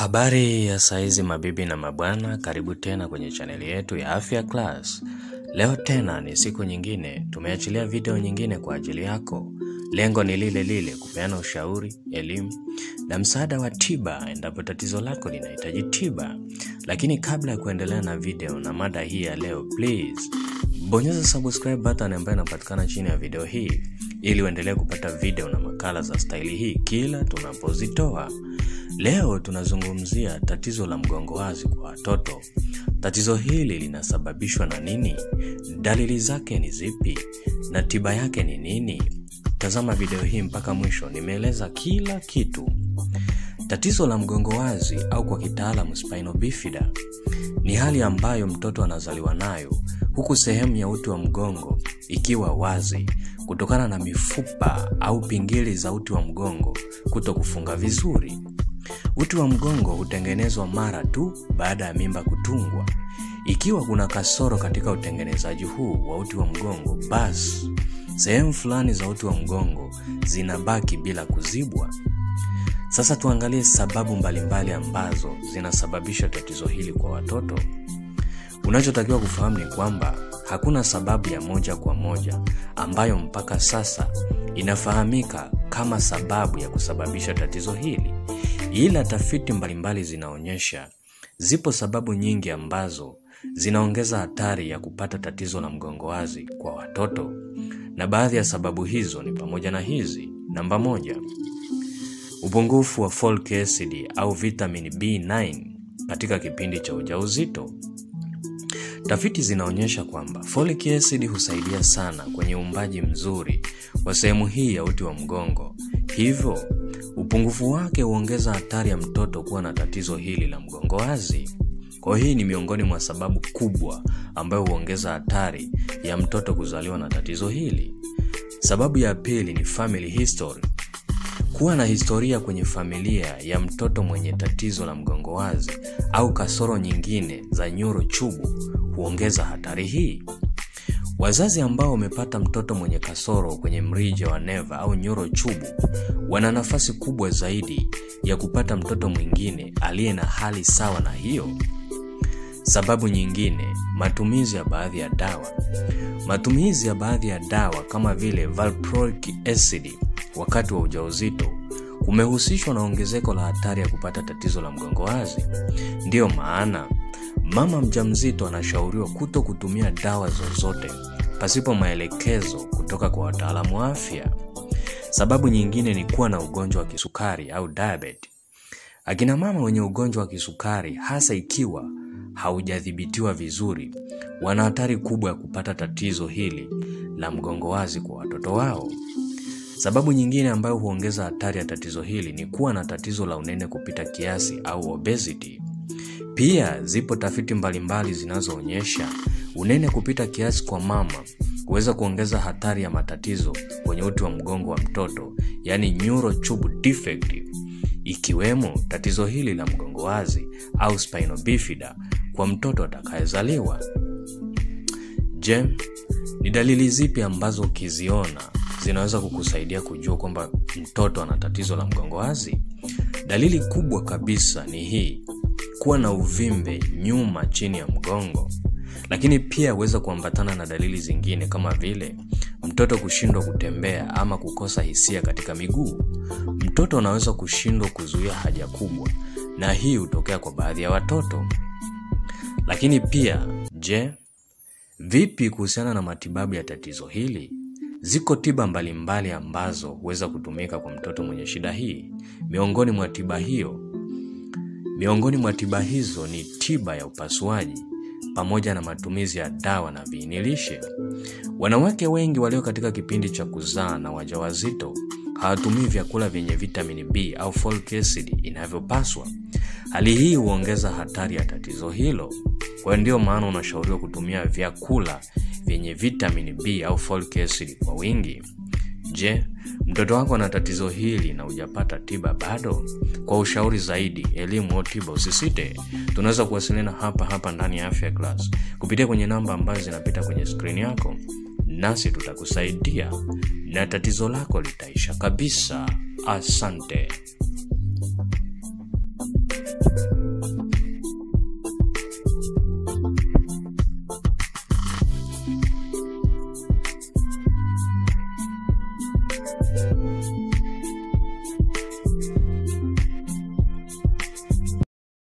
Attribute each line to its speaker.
Speaker 1: Habari ya saizi mabibi na mabwana, karibu tena kwenye chaneli yetu ya Afya Class. Leo tena ni siku nyingine, tumeachilia video nyingine kwa ajili yako. Lengo ni lile lile, kupeana ushauri, elimu na msaada wa tiba endapo tatizo lako linahitaji tiba. Lakini kabla ya kuendelea na video na mada hii ya leo, please bonyeza subscribe button ambayo inapatikana chini ya video hii ili uendelee kupata video na makala za staili hii kila tunapozitoa. Leo tunazungumzia tatizo la mgongo wazi kwa watoto. Tatizo hili linasababishwa na nini? Dalili zake ni zipi? Na tiba yake ni nini? Tazama video hii mpaka mwisho, nimeeleza kila kitu. Tatizo la mgongo wazi au kwa kitaalamu spina bifida ni hali ambayo mtoto anazaliwa nayo huku sehemu ya uti wa mgongo ikiwa wazi kutokana na mifupa au pingili za uti wa mgongo kutokufunga vizuri. Uti wa mgongo hutengenezwa mara tu baada ya mimba kutungwa. Ikiwa kuna kasoro katika utengenezaji huu wa uti wa mgongo, basi sehemu fulani za uti wa mgongo zinabaki bila kuzibwa. Sasa tuangalie sababu mbalimbali ambazo zinasababisha tatizo hili kwa watoto. Unachotakiwa kufahamu ni kwamba hakuna sababu ya moja kwa moja ambayo mpaka sasa inafahamika kama sababu ya kusababisha tatizo hili. Ila tafiti mbalimbali zinaonyesha zipo sababu nyingi ambazo zinaongeza hatari ya kupata tatizo la mgongo wazi kwa watoto. Na baadhi ya sababu hizo ni pamoja na hizi. Namba 1, upungufu wa folic acid au vitamin B9 katika kipindi cha ujauzito. Tafiti zinaonyesha kwamba folic acid husaidia sana kwenye uumbaji mzuri wa sehemu hii ya uti wa mgongo. Hivyo, upungufu wake huongeza hatari ya mtoto kuwa na tatizo hili la mgongo wazi. Kwa hii ni miongoni mwa sababu kubwa ambayo huongeza hatari ya mtoto kuzaliwa na tatizo hili. Sababu ya pili ni family history. Kuwa na historia kwenye familia ya mtoto mwenye tatizo la mgongo wazi au kasoro nyingine za nyuro chubu huongeza hatari hii. Wazazi ambao wamepata mtoto mwenye kasoro kwenye mrija wa neva au nyuro chubu wana nafasi kubwa zaidi ya kupata mtoto mwingine aliye na hali sawa na hiyo. Sababu nyingine, matumizi ya baadhi ya dawa. Matumizi ya baadhi ya dawa kama vile valproic acid wakati wa ujauzito kumehusishwa na ongezeko la hatari ya kupata tatizo la mgongo wazi. Ndiyo maana mama mjamzito anashauriwa kutokutumia dawa zozote pasipo maelekezo kutoka kwa wataalamu wa afya. Sababu nyingine ni kuwa na ugonjwa wa kisukari au diabetes. Akina mama wenye ugonjwa wa kisukari, hasa ikiwa haujadhibitiwa vizuri, wana hatari kubwa ya kupata tatizo hili la mgongo wazi kwa watoto wao. Sababu nyingine ambayo huongeza hatari ya tatizo hili ni kuwa na tatizo la unene kupita kiasi au obesity. Pia zipo tafiti mbalimbali zinazoonyesha unene kupita kiasi kwa mama huweza kuongeza hatari ya matatizo kwenye uti wa mgongo wa mtoto, yani neuro tube defect, ikiwemo tatizo hili la mgongo wazi au spina bifida kwa mtoto atakayezaliwa. Je, ni dalili zipi ambazo ukiziona zinaweza kukusaidia kujua kwamba mtoto ana tatizo la mgongo wazi? Dalili kubwa kabisa ni hii: kuwa na uvimbe nyuma chini ya mgongo. Lakini pia huweza kuambatana na dalili zingine kama vile mtoto kushindwa kutembea ama kukosa hisia katika miguu. Mtoto anaweza kushindwa kuzuia haja kubwa, na hii hutokea kwa baadhi ya watoto. Lakini pia, je, vipi kuhusiana na matibabu ya tatizo hili? Ziko tiba mbalimbali ambazo huweza kutumika kwa mtoto mwenye shida hii. Miongoni mwa tiba hizo ni tiba ya upasuaji pamoja na matumizi ya dawa na viinilishe. Wanawake wengi walio katika kipindi cha kuzaa na wajawazito hawatumii vyakula vyenye vitamin B au folic acid inavyopaswa. Hali hii huongeza hatari ya tatizo hilo. Kwa ndio maana unashauriwa kutumia vyakula vyenye vitamin B au folic acid kwa wingi. Je, mtoto wako ana tatizo hili na hujapata tiba bado? Kwa ushauri zaidi, elimu au tiba, usisite. Tunaweza kuwasiliana hapa ndani ya Afya Class kupitia kwenye namba ambazo zinapita kwenye screen yako, nasi tutakusaidia na tatizo lako litaisha kabisa. Asante.